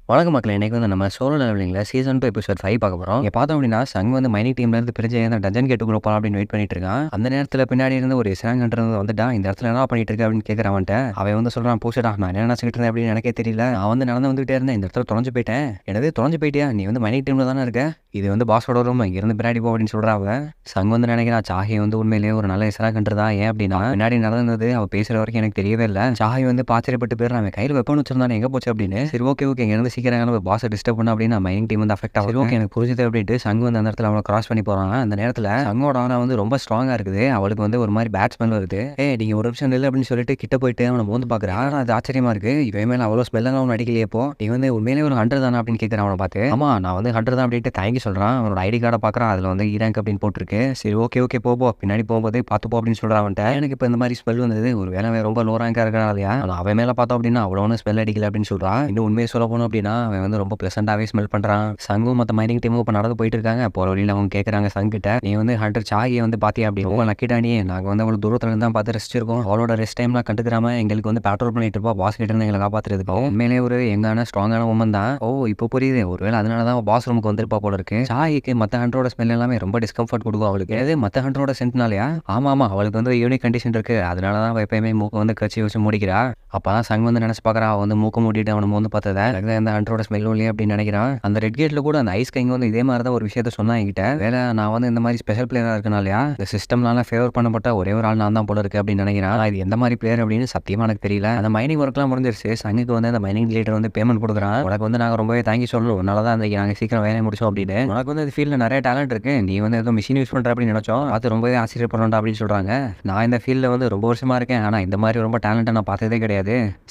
வணக்கம் மக்களே. இன்னைக்கு வந்து நம்ம சோலோ லெவலிங்ல சீசன் 2 எபிசோட் 5 பார்க்க போறோம். இங்க பார்த்தோம் அப்படின்னா சங் வந்து மைனிங் டீம்ல இருந்து பிரிஞ்சு அந்த டஞ்சன் கேட்டுக்குள்ள போலாம் அப்படின்னு வெயிட் பண்ணிட்டு இருக்கான். அந்த நேரத்துல பின்னாடி இருந்து ஒரு இஸ்ராங்கன்றது வந்துட்டான். இந்த இடத்துல என்ன பண்ணிட்டு இருக்க அப்படின்னு கேட்கறான். அவன் வந்து சொல்றான், பூசடா நான் என்ன நினைச்சிட்டு இருந்தேன் அப்படின்னு எனக்கே தெரியல. நான் வந்து நடந்து வந்துகிட்டே இருந்தேன், இந்த இடத்துல தொலைஞ்சு போயிட்டேன். எனவே தொலைஞ்சு போயிட்டியா? நீ வந்து மைனிங் டீம்ல தானே இருக்க, இது வந்து பாஸோட ரூம், இங்க இருந்து பின்னாடி போ அப்படின்னு சொல்றான். அவன் சங் வந்து நினைக்கிறான், சாஹி வந்து உண்மையிலேயே ஒரு நல்ல இஸ்ராங்கன்றதா. ஏன் அப்படின்னா பின்னாடி நடந்தது அவ பேசுற வரைக்கும் எனக்கு தெரியவே இல்லை. சாஹி வந்து பாச்சரியப்பட்டு போயிடுறான். அவன் கையில் வெப்பன் வச்சிருந்தானே எங்க போச்சு அப்படின்னு. சரி ஓகே இங்க இருந்து சீக்கிரம் பாஸ் டிஸ்டர்ப் பண்ண அப்படின்னு மைனிங் டீம் வந்து அஃபெக்ட் ஆகும். ஓகே எனக்கு புரிஞ்சுது அப்படின்ட்டு சங் வந்து அந்த இடத்துல அவனை கிராஸ் பண்ணி போறான். அந்த நேரத்தில் சங்கோட ஆனா வந்து ரொம்ப ஸ்ட்ராங்கா இருக்குது. அவளுக்கு வந்து ஒரு மாதிரி பேட்ஸ்மேன் வருது. நீங்க ஒரு நிமிஷம் இல்லை அப்படின்னு சொல்லிட்டு கிட்ட போயிட்டு அவனை மோந்து பாக்குறான். அது ஆச்சரியமா இருக்கு, இவன் மேல அவ்வளோ ஸ்மெல்லாம் அவன் அடிக்கலையே. இப்போ நீ வந்து உண்மையிலே ஒரு 100 தானே அப்படின்னு கேட்கறான் அவனை பார்த்து. ஆமா நான் வந்து 100 தான் அப்படின்ட்டு தயங்கி சொல்றான். அவனோட ஐடி கார்டை பாக்குறான், அதுல வந்து ரேங்க் அப்படின்னு போட்டிருக்கு. சரி ஓகே போ பின்னாடி போகும்போது பார்த்து போ அப்படின்னு சொல்றான் அவன்கிட்ட. எனக்கு இப்போ இந்த மாதிரி ஸ்மெல் வந்தது, ஒரு வேலை ரொம்ப லோ ரேங்கா இருக்கிறனாலயா அவன் மேல பார்த்தோம் அப்படின்னா அவ்வளோ ஒன்றும் ஸ்மெல் அடிக்கல அப்படின்னு சொல்றான். இன்னும் உண்மையை சொல்ல போனோம் அப்படின்னா அவன் வந்து ரொம்ப பிளசண்டாவே ஸ்மெல் பண்றான். சங்கும் மற்ற மைனிங் டீமும் இப்போ நடந்து போயிட்டு இருக்காங்க. போற வழியில் அவங்க கேட்கறாங்க சங் கிட்ட, நீ வந்து ஹண்டர் சாகியை வந்து பாத்தியா அப்படின்னு. ரொம்ப லக்கிட்டானே, நாங்க வந்து அவ்வளவு தூரத்துல இருந்தா பார்த்து ரசிச்சிருக்கோம். அவளோட ரெஸ்ட் டைம்லாம் கண்டுக்கிறாம எங்களுக்கு வந்து பேட்ரோல் பண்ணிட்டு இருப்பா, பாஸ் கிட்ட இருந்து எங்களை காப்பாத்துறதுக்கும். உண்மையிலே ஒரு எங்கான ஸ்ட்ராங்கான உமன் தான். இப்போ புரியுது, ஒருவேளை அதனாலதான் பாஸ் ரூமுக்கு வந்திருப்பா போல இருக்கு. சாகிக்கு மற்ற ஹண்டரோட ஸ்மெல் எல்லாமே ரொம்ப டிஸ்கம்ஃபர்ட் கொடுக்கும் அவளுக்கு. அது மற்ற ஹண்டரோட சென்ட்னாலயா? ஆமா அவளுக்கு வந்து யூனிக் கண்டிஷன் இருக்கு, அதனாலதான் அவ எப்பயுமே மூக்க வந்து கட்சி வச்சு மூடிக்கிறா. அப்பதான் சங் வந்து நினைச்சு பாக்குறா, அவன் வந்து மூக்க மூடிட்டு அவனை வந்து பார்த்தத அந்த ஹண்டரோட ஸ்மெல்லும் இல்லையா அப்படின்னு நினைக்கிறான். அந்த ரெட் கேட்ல கூட அந்த ஐஸ் கைங்க வந்து இதே மாதிரி தான் ஒரு விஷயத்த சொன்னா என்கிட்ட. வேலை நான் வந்து இந்த மாதிரி ஸ்பெஷல் பிளேயரா இருக்கனாலயா இந்த சிஸ்டம்னால ஃபேவர் பண்ணப்பட்ட ஒரே ஒரு ஆள் நான் தான் போல இருக்கு அப்படின்னு நினைக்கிறான். இது எந்த மாதிரி பிளேயர் அப்படின்னு சத்தியமா எனக்கு தெரியல. அந்த மைனிங் ஒர்க்லாம் முடிஞ்சிருச்சு. சங்குக்கு வந்து அந்த மைனிங் லீடர் வந்து பேமெண்ட் கொடுக்குறான். உனக்கு வந்து நாங்க ரொம்பவே தேங்க்யூ சொல்லணும், அதனாலதான் அந்த நாங்க சீக்கிரம் வேலையை முடிச்சோம் அப்படின்னு. உனக்கு வந்து இந்த ஃபீல்ட்ல நிறைய டேலண்ட் இருக்கு, நீ வந்து ஏதோ மிஷின் யூஸ் பண்ற அப்படின்னு நினைச்சோம், அது ரொம்பவே ஆச்சரியப்படணும் அப்படின்னு சொல்றாங்க. நான் இந்த ஃபீல்ட்ல வந்து ரொம்ப வருஷமா இருக்கேன், ஆனா இந்த மாதிரி ரொம்ப டேலண்ட்டை நான் பார்த்ததே கிடையாது.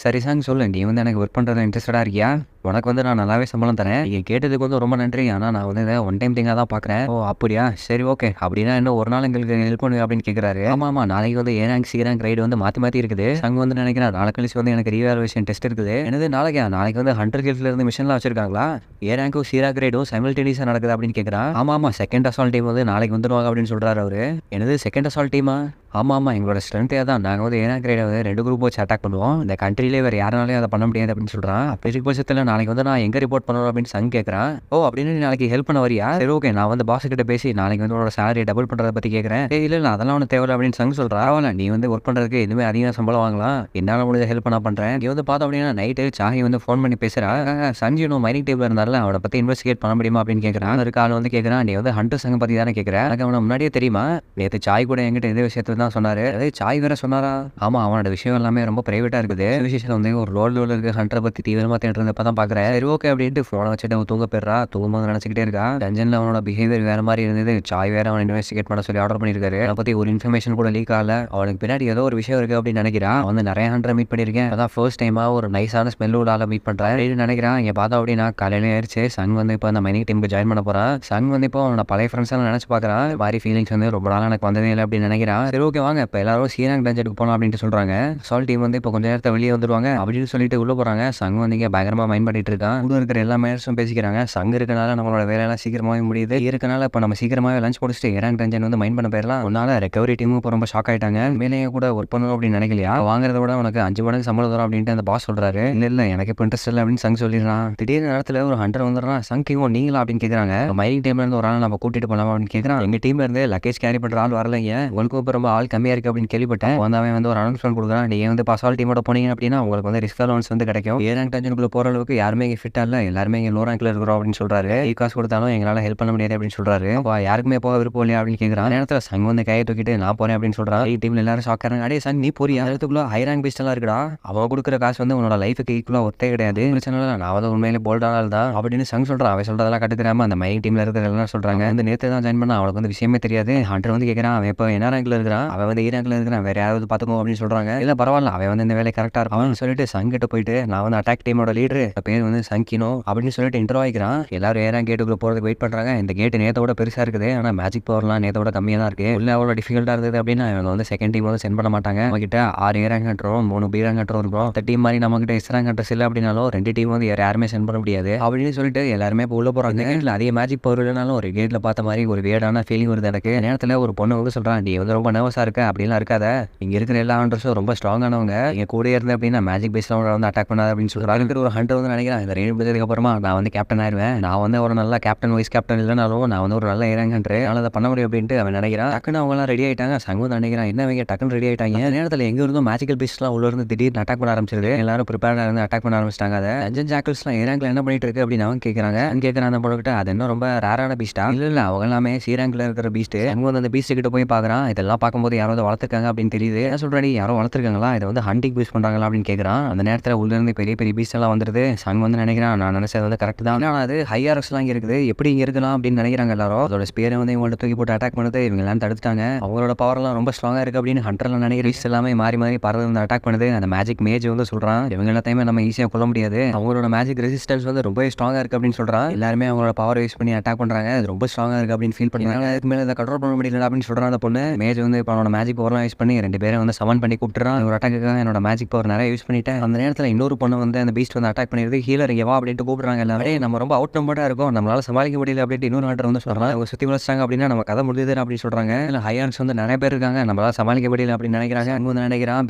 சரி சாங் சொல்லு, நீ வந்து எனக்கு ஒர்க் பண்றதுல இன்ட்ரெஸ்டடா இருக்கியா? உனக்கு வந்து நான் நல்லாவே சம்பளம் தரேன். நீங்க கேட்டதுக்கு வந்து ரொம்ப நன்றி, ஆனால் நான் வந்து ஒன் டைம் திங்காக தான் பார்க்குறேன். ஓ அப்படியா, சரி ஓகே, அப்படின்னா இன்னும் ஒரு நாள் எங்களுக்கு ஹெல்ப் பண்ணுங்க அப்படின்னு கேட்குறாரு. ஆமா நாளைக்கு வந்து ஏராங்க் சீராங்க் ரைடு வந்து மாற்றி இருக்குது. சங்க வந்து நினைக்கிறேன் நாளை கழிச்சு வந்து எனக்கு ரீவேல்யூவேஷன் டெஸ்ட் இருக்குது. எனது நாளைக்கு வந்து ஹண்டர் கில்ஸ்ல இருந்து மிஷன்லாம் வச்சிருக்காங்களா? ஏராங்கும் சீராக் ரைடும் சைமல்டேனியஸாக நடக்குது அப்படின்னு கேட்குறான். ஆமா செகண்ட் அசால்ட் டீம் வந்து நாளைக்கு வந்துடுவாங்க அப்படின்னு சொல்றாரு அவரு. எனது செகண்ட் அசால்ட் டீமா? ஆமாம் எங்களோட ஸ்ட்ரென்த்தே தான், நாங்கள் வந்து ஏன்னா கிரேட் வந்து 2 குரூப் வச்சு அட்டாக் பண்ணுவோம், இந்த கண்ட்ரிலே வேறு யாருனாலையும் அதை பண்ண முடியாது அப்படின்னு சொல்கிறான். அப்படி இருக்க பட்சத்தில் நாளைக்கு வந்து நான் எங்கே ரிப்போர்ட் பண்ணுறோம் அப்படின்னு சங் கேட்குறான். ஓ அப்படின்னு நீ நாளைக்கு ஹெல்ப் பண்ண வரியா? சரி ஓகே, நான் வந்து பாஸ் கிட்ட பேசி நாளைக்கு வந்து உங்களோட சேலரி டபுள் பண்ணுறதை பற்றி கேட்குறேன். இல்லை அதெல்லாம் ஒன்று தேவை அப்படின்னு சங் சொல்கிறா. அவளை நீ வந்து ஒர்க் பண்ணுறதுக்கு எதுவுமே அதிக சம்பளம் வாங்கலாம், என்னால் முடிஞ்ச ஹெல்ப் நான் பண்ணுறேன். நீ வந்து பார்த்தோம் அப்படின்னா நைட்டு சாஹி வந்து ஃபோன் பண்ணி பேசுகிறா. சஞ்சீவனும் மைனிங் டேபிள் இருந்தாலும் அவனை பற்றி இன்வெஸ்டிகேட் பண்ண முடியுமா அப்படின்னு கேட்குறான். ஒரு கால் வந்து கேட்குறான், நீ வந்து ஹண்டர் சங்க பற்றி தானே கேட்குறேன், எனக்கு அவனை முன்னாடியே தெரியுமா, நேற்று சாய் கூட என்கிட்ட இதே விஷயத்துல தான் சொன்னார். சாய் வேற சொன்னாரா? ஆமா அவனோட விஷயம் எல்லாமே ரொம்ப பிரைவேட்டா இருக்குது. விஷயத்துல வந்து ஒரு ரோல் இருக்க ஹண்டரை பத்தி தீவிரமா தேடிட்டு இருந்தப்ப தான் பாக்குறேன். சரி ஓகே அப்படின்ட்டு போனை வச்சுட்டு அவன் தூங்க போயிடுறா. தூங்கும்போது நினைச்சுக்கிட்டே இருக்கா. டஞ்சன்ல அவனோட பிஹேவியர் வேற மாதிரி இருந்தது. சாய் வேற அவன் இன்வெஸ்டிகேட் பண்ண சொல்லி ஆர்டர் பண்ணிருக்காரு. அதை பத்தி ஒரு இன்ஃபர்மேஷன் கூட லீக் ஆகல. அவனுக்கு பின்னாடி ஏதோ ஒரு விஷயம் இருக்கு அப்படின்னு நினைக்கிறான். அவன் வந்து நிறைய ஹண்டரை மீட் பண்ணிருக்கேன், அதான் ஃபர்ஸ்ட் டைமா ஒரு நைஸான ஸ்மெல் உள்ள ஆளை மீட் பண்றான் நினைக்கிறான். இங்க பார்த்தா அப்படின்னா காலையில ஆயிடுச்சு. சங் வந்து இப்போ அந்த மைனிங் டீமுக்கு ஜாயின் பண்ண போறான். சங் வந்து இப்போ அவனோட பழைய ஃப்ரெண்ட்ஸ் எல்லாம் நினைச்சு பாக்குறான். மாதிரி ஃபீலிங்ஸ் வந்து ரொம்ப நாள் எனக்கு வந்ததே இல்லை அப்படின்னு நினைக்கிறான். சரி ஓகே வாங்க இப்போ எல்லாரும் சீராங் டஞ்சனுக்கு போனோம் அப்படின்ட்டு சொல்றாங்க. சால் டீம் வந்து இப்போ கொஞ்ச நேரத்தை வெளியே வந்துருவாங்க அப்படின்னு சொல்லிட்டு உள்ள போறாங்க. சங் வந்து இங்கே பயங்கரமா மைண்ட் பண்ணிட்டு இருக்கான். கூட இருக்கிற எல்லா மேட்சும் பேசிக்கிறாங்க. சங் இருக்கனால நம்மளோட வேலையெல்லாம் சீக்கிரமாவே முடியுது, இருக்கனால இப்போ நம்ம சீக்கிரமாவே லஞ்ச் முடிச்சுட்டு ஏராங் டஞ்சன் வந்து மைண்ட் பண்ண போயிடலாம். உன்னால ரெக்கவரி டீமும் இப்போ ரொம்ப ஷாக் ஆயிட்டாங்க. மேலே கூட ஒர்க் பண்ணணும் அப்படின்னு நினைக்கலையா, வாங்குறத விட உனக்கு 5 மடங்கு சம்பளம் தரும் அப்படின்ட்டு அந்த பாஸ் சொல்றாரு. இல்ல எனக்கு இப்போ இன்ட்ரெஸ்ட் இல்லை அப்படின்னு சங் சொல்லிடுறான். திடீர்னு நேரத்தில் ஒரு ஹண்டர் வந்துடுறான். சங் இவன் நீங்களா அப்படின்னு கேட்குறாங்க. மைனிங் டீம்ல இருந்து ஒரு ஆள் நம்ம கூட்டிட்டு போலாமா அப்படின்னு கேட்குறான். எங்க டீம்ல இருந்து லக்கேஜ் கேரி பண்ற ஆள் வரலைங்க, உங்களுக்கு இப்போ ரொம்ப ஆள் கம்மியா இருக்கு அப்படின்னு கேள்விப்பட்டேன். அவன் வந்து ஒரு அனௌன்ஸ்மெண்ட் கொடுக்குறான். நீங்க வந்து பசால் டீமோட போனீங்க அப்படின்னா உங்களுக்கு வந்து ரிஸ்க் அலோன்ஸ் வந்து கிடைக்கும். ஏராங்க் டஞ்சனுக்குள்ள போற அளவுக்கு யாருமே இங்கே ஃபிட்டா இல்லை, எல்லாருமே இங்கே லோ ரேங்க்ல இருக்கிறோம் அப்படின்னு சொல்றாரு. காசு கொடுத்தாலும் எங்களால் ஹெல்ப் பண்ண முடியாது அப்படின்னு சொல்றாரு. யாருக்குமே போக விருப்பம் இல்லையா அப்படின்னு கேட்குறான். நேரத்தில் சங் வந்து கையை தூக்கிட்டு நான் போறேன் அப்படின்னு சொல்றான். டீம்ல எல்லாரும் ஷாக் ஆகிறாங்க. அடே சங் நீ போறியா, அதுக்குள்ள ஹை ரேங்க் பெஸ்ட் எல்லாம் இருக்குடா, அவன் கொடுக்குற காசு வந்து உன்னோட லைஃபுக்கு ஈக்குவலா ஒத்தே கிடையாது, பிரச்சனை இல்லை, நான் வந்து உண்மையிலே போல்டான தான் அப்படின்னு சங் சொல்றான். அவன் சொல்றதெல்லாம் கட்டு தெரியாம அந்த மைனிங் டீம்ல இருக்கிற எல்லாம் சொல்றாங்க. வந்து நேற்று தான் ஜாயின் பண்ண, அவனுக்கு வந்து விஷயமே தெரியாது. ஹண்டர் வந்து கேட்கறான் அவன் இப்போ என்ன ரேங்க்ல இருக்கிறான், அவன் வந்து ரேங்க்ல இருக்கிறான், வேற யாராவது பாத்துக்கோ அப்படின்னு சொல்றாங்க. இல்ல பரவாயில்ல அவன் வந்து இந்த வேலை கரெக்டா இருக்கும் அவன் சொல்லிட்டு சங் கிட்ட போயிட்டு நான் வந்து அட்டாக் டீமோட லீடர், பேர் வந்து சங்கினோ அப்படின்னு சொல்லிட்டு இன்ட்ரோ ஆகிக்கிறான். எல்லாரும் ஏராங் கேட்டுக்குள்ள போறதுக்கு வெயிட் பண்றாங்க. இந்த கேட் நேத்தோட பெருசா இருக்குது, ஆனா மேஜிக் பவர்லாம் நேத்தோட கம்மியா தான் இருக்கு. உள்ள அவ்வளோ டிஃபிகல்ட்டா இருந்தது அப்படின்னா இவங்க வந்து செகண்ட் டீம் வந்து சென்ட் பண்ண மாட்டாங்க. நம்ம கிட்ட 6 ஏராங் கட்டுறோம், 3 பீராங் கட்டுறோம் இருக்கும். இந்த டீம் மாதிரி நம்ம கிட்ட இஸ்ராங் கட்டுற இல்லை அப்படின்னாலும் 2 டீம் வந்து யாருமே சென்ட் பண்ண முடியாது அப்படின்னு சொல்லிட்டு எல்லாருமே இப்போ உள்ள போறாங்க. கேட்ல அதே மேஜிக் பவர் இல்லைனாலும் ஒரு கேட்ல பார்த்த மாதிரி ஒரு வேடான ஃபீலிங் வருது எனக்கு. நேரத்தில் ஒரு பொண்ணு வந்து சொல்றான், நீ வந்து ரொம்ப நர்வஸா ஹண்ட்ரஸாக இருக்க அப்படிலாம் இருக்காத. இங்கே இருக்கிற எல்லா ஹண்ட்ரஸும் ரொம்ப ஸ்ட்ராங்கானவங்க. இங்கே கூட இருந்து அப்படின்னா மேஜிக் பேஸ்லாம் வந்து அட்டாக் பண்ணாது அப்படின்னு சொல்கிறாங்க. இருக்கிற ஒரு ஹண்டர் வந்து நினைக்கிறேன் இந்த ரெயின் பிடிச்சதுக்கு அப்புறமா நான் வந்து கேப்டன் ஆயிடுவேன். நான் வந்து ஒரு நல்ல கேப்டன் வைஸ் கேப்டன் இல்லைனாலும் நான் வந்து ஒரு நல்ல இறங்க ஹண்டர். அதனால் அதை பண்ண முடியும் அப்படின்ட்டு அவன் நினைக்கிறான். டக்குன்னு அவங்களாம் ரெடி ஆகிட்டாங்க. சங்கு வந்து நினைக்கிறான் என்ன அவங்க டக்குன்னு ரெடி ஆகிட்டாங்க. நேரத்தில் எங்கே இருந்தும் மேஜிக்கல் பேஸ்லாம் உள்ள இருந்து திடீர்னு அட்டாக் பண்ண ஆரம்பிச்சிருது. எல்லாரும் ப்ரிப்பேர்டாக இருந்து அட்டாக் பண்ண ஆரம்பிச்சிட்டாங்க. அதை டஞ்சன் ஜாக்கல்ஸ்லாம் ஏராங்கில் என்ன பண்ணிட்டு இருக்கு அப்படின்னு அவன் கேட்குறாங்க. கேட்குறான் அந்த ப்ராடக்ட் அது இன்னும் ரொம்ப ரேரான பீஸ்டா? இல்லை அவங்க எல்லாமே சீராங்கில் இருக்கிற பீஸ்ட்டு. அங்கே வந்து அந்த பீஸ்ட் கிட்ட போய் பார்க்குறான். இதெல்லாம் பார்க்கும்போது யாரோ வந்து வளர்த்துருக்காங்க அப்படின்னு தெரியுது. என்ன சொல்கிறேன் யாரோ வளர்த்துருக்காங்களா இதை வந்து ஹண்டிங் யூஸ் பண்ணுறாங்களா அப்படின்னு கேட்குறான். அந்த நேரத்தில் உள்ளேருந்து பெரிய பெரிய பீஸ்ட் எல்லாம் வந்துருது. சங் வந்து நினைக்கிறான் நான் நினைச்சது வந்து கரெக்ட் தான். ஆனால் அது ஹைஆர்எக்ஸ்லாம் இங்கே இருக்குது எப்படி இங்கே இருக்கலாம் அப்படின்னு நினைக்கிறாங்க எல்லாரும். அதோட ஸ்பியரை வந்து இவங்கள்ட்ட தூக்கி போட்டு அட்டாக் பண்ணுது. இவங்க எல்லாம் தடுத்துட்டாங்க. அவங்களோட பவர்லாம் ரொம்ப ஸ்ட்ராங்காக இருக்குது அப்படின்னு ஹண்டர்லாம் நினைக்கிற பீஸ்ட் எல்லாமே மாறி மாறி பறந்து வந்து அட்டாக் பண்ணுது. அந்த மேஜிக் மேஜ் வந்து சொல்கிறான் இவங்க எல்லாத்தையுமே நம்ம ஈஸியாக கொல்ல முடியாது. அவங்களோட மேஜிக் ரெசிஸ்டன்ஸ் வந்து ரொம்ப ஸ்ட்ராங்காக இருக்குது அப்படின்னு சொல்கிறான். எல்லாருமே அவங்களோட பவர் யூஸ் பண்ணி அட்டாக் பண்ணுறாங்க. அது ரொம்ப ஸ்ட்ராங்காக இருக்குது அப்படின்னு ஃபீல் பண்ணுறாங்க. அதுக்கு மேலே இதை கண்ட்ரோல் பண்ண முடியல அப்படின்னு சொல்கிறான் அந்த பொண்ணு. மேஜ் வந்து இப்போ அவனோட மேஜிக் பவர்லாம் யூஸ் பண்ணி 2 பேரும் வந்து சமன் பண்ணி கூப்பிட்டுறான். ஒரு அட்டாக்காக என்னோட மேஜிக் பவர் நிறைய யூஸ் பண்ணிட்டேன். அந்த நேரத்தில் இன்னொரு பொண்ணு வந்து அந்த பீஸ்ட் வந்து அட்டாக் பண்ணிடுது. ஹீலர் இங்கே வா அப்படின்ட்டு கூப்பிடுறாங்க எல்லாரும். நம்ம ரொம்ப அவுட் நம்பராக இருக்கும் நம்மளால சமாளிக்க முடியல அப்படின்ட்டு இன்னொரு ஆர்டர் வந்து சொல்கிறாங்க. அவங்க சுற்றி வளர்ச்சாங்க அப்படின்னா நம்ம கதை முடியுது அப்படின்னு சொல்கிறாங்க. இல்லை ஹையான்ஸ் வந்து நிறைய பேர் இருக்காங்க நம்மளால சமாளிக்க முடியல அப்படின்னு நினைக்கிறாங்க. அங்கே வந்து நினைக்கிறான்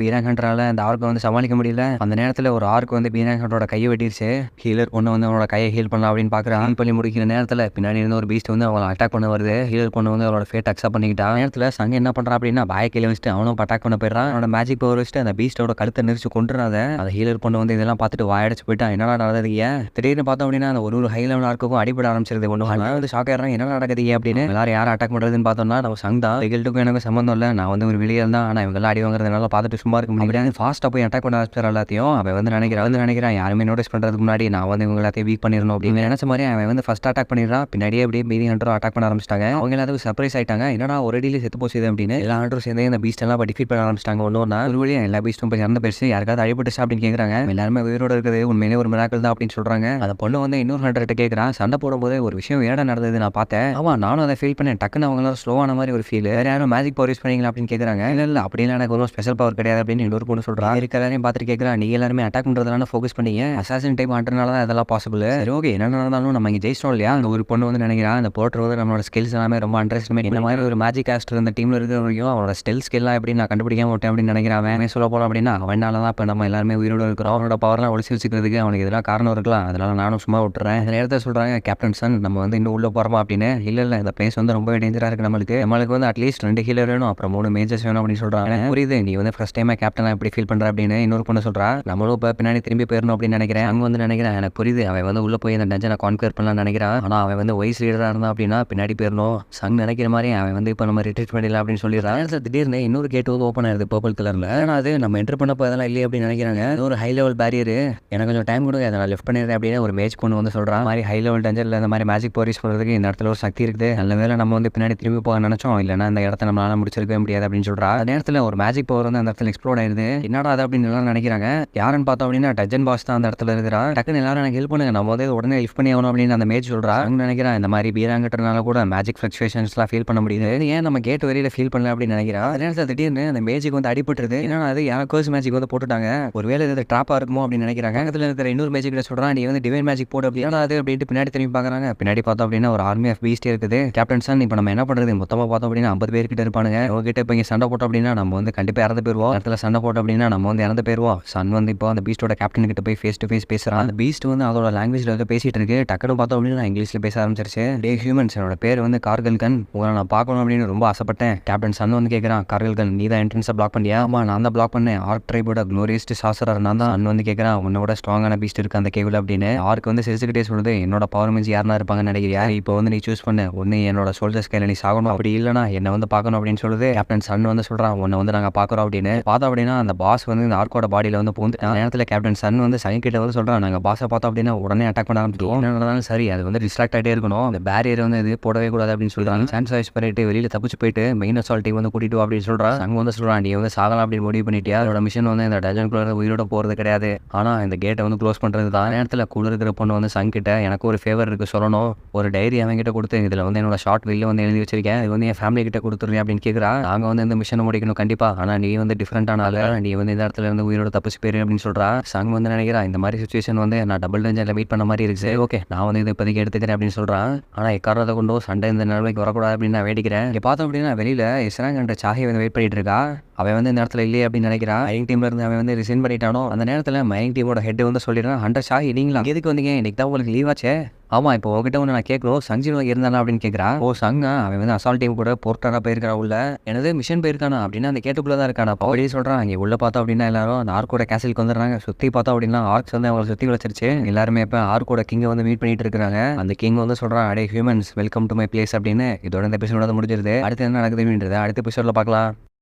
பீராங் ஹண்டரால அந்த ஆர்க்கை வந்து சமாளிக்க முடியல. அந்த நேரத்தில் ஒரு ஆர்க் வந்து பீராங் ஹண்டரோட கையை வெட்டிடுச்சு. ஹீலர் பொண்ணு வந்து அவனோட கையை ஹீல் பண்ணலாம் அப்படின்னு பார்க்குறான். ஹீல் பண்ணி முடிக்கிற நேரத்தில் பின்னாடி இருந்த ஒரு பீஸ்ட் வந்து அவளை அட்டாக் பண்ண வருது. ஹீலர் பொண்ணு வந்து அவளோட ஃபேட் அக்செப்ட் பண்ணிக்கிட்டா. நேரத்தில் சங்க என்ன பண்ணுறான் அப்படின்னா பாய கீழே வச்சுட்டு அவனும் அட்டாக் பண்ண போயிடுறான். அவனோட மேஜிக் பவர் வச்சுட்டு அந்த பீஸ்டோட கழுத்தை நெரிச்சு கொண்டுறாத. அந்த ஹீலர் பொண்ணு வந்து இதெல்லாம் பார்த்துட்டு வாயடிச்சு போயிட்டா. என்னடா நடக்குதுங்க திடீர்னு பார்த்தோம் அப்படின்னா அந்த ஒரு ஹை லெவல் ஆர்க்கும் அடிபட ஆரம்பிச்சிருது. ஒன்று வந்து ஷாக் ஆயிடுறான் என்ன நடக்குதுங்க அப்படின்னு. எல்லாரும் யாரும் அட்டாக் பண்ணுறதுன்னு பார்த்தோம்னா நம்ம சங் தான். ரிகல்ட்டுக்கும் எனக்கு சம்மந்தம் இல்லை நான் வந்து ஒரு வெளியே இருந்தால் ஆனால் இவங்க எல்லாம் அடி வாங்குறதுனால பார்த்துட்டு சும்மா இருக்க முடியாது. ஃபாஸ்ட்டாக போய் அட்டாக் பண்ண ஆரம்பிச்சார் எல்லாத்தையும். அவன் வந்து நினைக்கிறான் யாருமே நோட்டீஸ் பண்ணுறதுக்கு முன்னாடி நான் வந்து இவங்க எல்லாத்தையும் வீக் பண்ணிடணும் அப்படின்னு நினைச்ச மாதிரி அவன் வந்து ஃபர்ஸ்ட் அட்டாக் பண்ணிடுறான். பின்னாடியே அப்படியே மீதி ஹண்டரும் அட்டாக் பண்ண ஆரம்பிச்சிட்டாங்க. அவங்க எல்லாத்துக்கும் சர்ப்ரைஸ் ஆயிட்டாங்க. என்னடா ஒரு அடியில் செத்து போச்சு அப்படின்னு எல்லா ஹண்டரும் சேர்ந்து இந்த பீஸ்ட் எல்லாம் டிஃபீட் பண்ண ஆரம்பிச்சிட்டாங்க. ஒன்று ஒரு வழியாக எல்லா பீஸ்ட்டும் போய் இறந்த பேசி யாருக்காவது அடிபட்டுச்சா அப்படின்னு கேட்குறாங்க. எல்லாருமே உயிரோடு இருக்குது உண்மையிலே ஒரு மிராக்கிள் தான் அப்படின்னு சொல்கிறாங்க. அந்த பொண்ணு வந்து இன்னொரு ஹண்டர்கிட்ட கேட்குறான் சண்டை போடும்போது ஒரு விஷயம் ஏடா நடந்தது நான் பார்த்தேன். ஆமாம் நானும் அதை ஃபீல் பண்ணேன். டக்குன்னு அவங்களாம் ஸ்லோவான மாதிரி ஒரு ஃபீல். வேறு யாரும் மேஜிக் பவர் யூஸ் பண்ணீங்களா அப்படின்னு கேட்குறாங்க. இல்லை அப்படின்னா எனக்கு ஒரு ஸ்பெஷல் பவர் கிடையாது அப்படின்னு இன்னொரு பொண்ணு சொல்கிறான். இருக்க எல்லாரையும் பார்த்துட்டு கேட்குறான் நீ எல்லாருமே அட்டாக் பண்ணுறதுனால ஃபோக்கஸ் பண்ணீங்க அசாசின் டைப் ஹண்டர்னால தான் அதெல்லாம் பாசிபிள். சரி ஓகே என்ன நடந்தாலும் நம்ம இங்கே ஜெயிச்சிட்டோம் இல்லையா. அந்த ஒரு பொண்ணு வந்து நினைக்கிறான் அந்த போர்ட்டர் வந்து நம்மளோட ஸ்கில்ஸ் எல்லாமே ரொம்ப அண்டர்ஸ்டிமேட். இந்த மாதிரி ஒரு மேஜிக் ஆஸ்டர் இந்த டீமில் இருக்கிற வரைக்கும் அவனோட ஸ்டெல் ஸ்கில்லாம் எப்படி நான் கண்டுபிடிக்காம விட்டேன் அப்படின்னு நினைக்கிறான். அவன் சொல்ல போல அப்படின்னா அவனால தான் இப்போ நம்ம எல்லாருமே உயிரோடு இருக்கிறோம். அவனோட பவர்லாம் ஒழிச்சு வச்சுக்கிறதுக்கு அவனுக்கு இதெல்லாம் காரணம் இருக்கலாம். அதனால நானும் சும்மா விட்டுறேன். இந்த நேரத்தை சொல்கிறாங்க கேப்டன் சன் நம்ம வந்து இன்னும் உள்ள போகிறோமா அப்படின்னு. இல்லை இந்த பிளேஸ் வந்து ரொம்ப டேஞ்சராக இருக்குது நம்மளுக்கு வந்து அட்லீஸ்ட் 2 ஹீலர் வேணும் அப்புறம் 3 மேஜர்ஸ் வேணும் அப்படின்னு சொல்கிறாங்க. புரியுது நீ வந்து ஃபர்ஸ்ட் டைமாக கேப்டனாக எப்படி ஃபீல் பண்ணுற அப்படின்னு இன்னொரு பொண்ணு சொல்கிறா. நம்மளும் இப்போ பின்னாடி திரும்பி போயிடணும் அப்படின்னு நினைக்கிறேன். அங்கே வந்து நினைக்கிறேன் எனக்கு புரியுது அவன் வந்து உள்ளே போய் அந்த டஞ்சனை கான்குயர் பண்ணலாம்னு நினைக்கிறான். ஆனால் அவன் வந்து வைஸ் லீடராக இருந்தான் அப்படின்னா பின்னாடி போயிடணும். சங் நினைக்கிற மாதிரி அவன் வந்து இப்போ நம்ம ரிட்ரீட் பண்ணிடலாம் அப்படின்னு சொல்லிடுறான். திடீர்னு இன்னொரு கேட் வந்து ஓப்பன் ஆயிருது பர்பிள் கலரில். ஆனால் அது நம்ம என்டர் பண்ணப்போ அதெல்லாம் இல்லையே அப்படின்னு நினைக்கிறாங்க. ஒரு ஹை லெவல் பேரியர் எனக்கு கொஞ்சம் டைம் கொடுங்க அதை நான் லிஃப்ட் பண்ணிடுறேன் அப்படின்னு ஒரு மேஜ் பொண்ணு வந்து சொல்கிறான். மாதிரி ஹை லெவல் டஞ்சரில் இந்த மாதிரி மேஜிக் பவர் யூஸ் பண்ணுறதுக்கு இந்த இடத்துல ஒரு சக்தி இருக்குது. நல்ல வேலை நம்ம வந்து பின்னாடி திரும்பி போக நினைச்சோம் இல்லைன்னா இந்த இடத்த நம்மளால முடிச்சிருக்கவே முடியாது அப்படின்னு சொல்கிறா. அந்த நேரத்தில் ஒரு மேஜிக் பவர் வந்து அந்த இடத்துல எக்ஸ்ப்ளோர் ஆயிருது. என்னடா அது அப்படின்னு எல்லாரும் நினைக்கிறாங்க. யாருன்னு பார்த்தோம் அப்படின்னா டஜன் பாஸ் தான் அந்த இடத்துல இருக்கிறா. டக்குன்னு எல்லாரும் எனக்கு ஹெல்ப் பண்ணுங்க நம்ம வந்து உடனே லிஃப்ட் பண்ணி ஆகணும் அப்படின்னு அந்த மேஜ் சொல்கிறா. நினைக்கிறேன் இந்த மாதிரி பீராங்கட்டனால கூட மேஜிக் ஃப்ளக்சுவேஷன்ஸ்லாம் ஃபீல் பண்ண முடியுது. ஏன் நம்ம கேட் வரையில ஃபீல் பண்ணல அப்படின்னு நினைக்கிறா. அந்த நேரத்தில் திடீர்னு அந்த மேஜிக் வந்து அடிபட்டுருது. ஏன்னா அது யாருக்கோஸ் மேஜிக் வந்து போட்டுட்டாங்க. ஒருவேளை இது ட்ராப்பாக இருக்குமோ அப்படின்னு நினைக்கிறாங்க. அதில் இருக்கிற இன்னொரு மேஜிக் சொல்கிறான் நீ வந்து டிவைன் மேஜிக் போடு அப்படின்னா அது அப்படின்ட்டு பின்னாடி திரும்பி பார்க்குறாங்க. பின்னாடி பார்த்தோம் அப்படின்னா ஒரு ஆர்மி ஆஃப் பீஸ்ட் இருக்குது. கேப்டன் சன் இப்போ நம்ம என்ன பண்ணுறது மொத்தமாக பார்த்தோம் அப்படின்னா 50 பேர் கிட்ட இருப்பானுங்க. உங்ககிட்ட இப்போ இங்கே சண்டை போட்டோம் அப்படின்னா நம்ம வந்து கண்டிப்பாக இறந்து போயிடுவோம். இடத்துல சண்டை போட்டோம் அப்படின்னா நம்ம வந்து இறந்து போயிடுவோம். சன் வந்து இப்போ அந்த பீஸ்டோட கேப்டன் கிட்ட போய் ஃபேஸ் டு ஃபேஸ் பேசுகிறான். அந்த பீஸ்ட் வந்து அதோட லாங்குவேஜில் வந்து பேசிட்டு இருக்கு. டக்குனு பார்த்தோம் அப்படின்னா இங்கிலீஷில் பேச ஆரம்பிச்சிருச்சு. டே ஹியூமன்ஸ் என்னோட பேர் வந்து கார்கல்கன் உங்களை நான் பார்க்கணும் அப்படின்னு ரொம்ப ஆசைப்பட்டேன். கேப்டன் சன் வந்து கேட்குறான் கார்கல்கன் நீ தான் என்ட்ரன்ஸை பிளாக் பண்ணியா. ஆமா நான் தான் பிளாக் பண்ணேன். ஆர்க் ட்ரைபோட க்ளோரியஸ்ட் சாசரர் நான் தான். அண்ணன் வந்து கேட்குறான் உன்னோட ஸ்ட்ராங்கான பீஸ்ட் இருக்கு அந்த கேவில் அப்படின்னு. ஆர்க் வந்து சிரிச்சுக்கிட்டே சொல்லுது என்னோட பவர் மீன்ஸ் யாருனா இருப்பாங்கன்னு நினைக்கிறியா. இப்போ வந்து நீ சூஸ் பண்ண ஒன்று என்னோட சோல்ஜர்ஸ் கையில் நீ சாகணும் அப்படி இல்லைனா என்னை வந்து பார்க்கணும் அப்படின்னு சொல்லுது. கேப்டன் சன் வந்து சொல்கிறான் உன்னை வந்து நாங்கள் பார்க்குறோம் அப்படின்னு. பார்த்தோம் அப்படின்னா அந்த பாஸ் வந்து இந்த ஆர்க்கோட பாடியில் வந்து பூந்து நேரத்தில் கேப்டன் சன் வந்து சன் கிட்ட வந்து சொல்கிறான் நாங்கள் பாஸை பார்த்தோம் அப்படின்னா உடனே அட்டாக் பண்ண ஆரம்பிச்சிடுவோம். என்னன்னாலும் சரி அது வந்து டிஸ்ட்ராக்ட் ஆகிட்டே இருக்கணும். அந்த பேரியர் வந்து இது போடவே கூடாது அப்படின்னு சொல்கிறாங்க. சான்ஸ் வாய்ஸ் பண்ணிட்டு வெளியில் தப்பிச்சு போயிட்டு மெயின் அசால்ட் டீம் வந்து கூட்டிட்டு அப்படின்னு சொல்கிறான். அங்கே வந்து சொல்கிறான் நீ வந்து சாகலாம் அப்படின்னு முடிவு பண்ணிட்டியா. அதோட மிஷன் வந்து இந்த டஜனுக்குள்ள உயிரோட போகிறது கிடையாது. ஆனால் இந்த கேட்டை வந்து க்ளோஸ் பண்ணுறது தான். நேரத்தில் கூட இருக்கிற பொண்ணு வந்து சங் கிட்ட எனக்கு ஒரு ஃபேவர் இருக்குது சொல்லணும். ஒரு டைரி அவங்க கிட்ட கொடுத்து இதில் வந்து என்னோட ஷார்ட் வெளில வந்து எழுதி வச்சிருக்கேன். இது வந்து என் ஃபேமிலி கிட்ட கொடுத்துருங்க அப்படின்னு கேட்குறா. நாங்கள் வந்து இந்த மிஷனை முடிக்கணும் கண்டிப்பாக. ஆனால் நீ வந்து டிஃப்ரெண்டான ஆள் நீ வந்து இந்த இடத்துல இருந்து உயிரோட தப்பிச்சு போயிரு அப்படின்னு சொல்கிறா. சங் வந்து நினைக்கிறா இந்த மாதிரி சுச்சுவேஷன் வந்து நான் டபுள் டேஞ்சரில் மீட் பண்ண மாதிரி இருக்குது. ஓகே நான் வந்து இதை இப்போதைக்கு எடுத்துக்கிறேன் அப்படின்னு சொல்கிறான். ஆனால் எக்காரத்தை கொண்டோ சண்டை இந்த நிலைமைக்கு வரக்கூடாது அப்படின்னு நான் வேடிக்கிறேன். இங்கே பார்த்தோம் அப்படின்னா வெளியில் இஸ்ராங்க என்ற சாகி வந்து வெயிட் பண்ணிட்டு இருக்கா. அவன் வந்து இந்த இடத்துல இல்லையே அப்படின்னு நினைக்கிறான். மைனிங் டீம்ல இருந்து அவன் வந்து ரிசைன் பண்ணிட்டானோ அந்த நேரத்தில் மைனிங் டீமோட ஹெட் வந்து சொல்லிடுறான், ஹண்டர் ஷாஹி நீங்களா எதுக்கு வந்தீங்க, இன்னைக்கு தான் உங்களுக்கு லீவ் ஆச்சே. ஆமா, இப்போ உங்ககிட்ட ஒன்று நான் கேட்கணும், சங்ஜின் இருந்தானா அப்படின்னு கேட்குறான். ஓ சங்கா, அவன் வந்து அசால்ட் டீம் கூட போர்ட்டராக போயிருக்கான் உள்ள. எனது மிஷன் போயிருக்கானா அப்படின்னா அந்த கேட்டுக்குள்ளே தான் இருக்கானா. அப்போ அப்படியே சொல்கிறான். அங்கே உள்ள பார்த்தோம் அப்படின்னா எல்லாரும் அந்த ஆர்க்கோட கேசலுக்கு வந்துடுறாங்க. சுற்றி பார்த்தோம் அப்படின்னா ஆர்க்ஸ் வந்து அவங்களை சுற்றி வச்சிருச்சு. எல்லாருமே இப்போ ஆர்க்கோட கிங்கை வந்து மீட் பண்ணிட்டு இருக்காங்க. அந்த கிங் வந்து சொல்கிறான், அடே humans welcome to my place அப்படின்னு. இதோட இந்த எபிசோட முடிஞ்சிருது. அடுத்து என்ன நடக்குது அப்படின்றத அடுத்த எபிசோட்ல பார்க்கலாம்.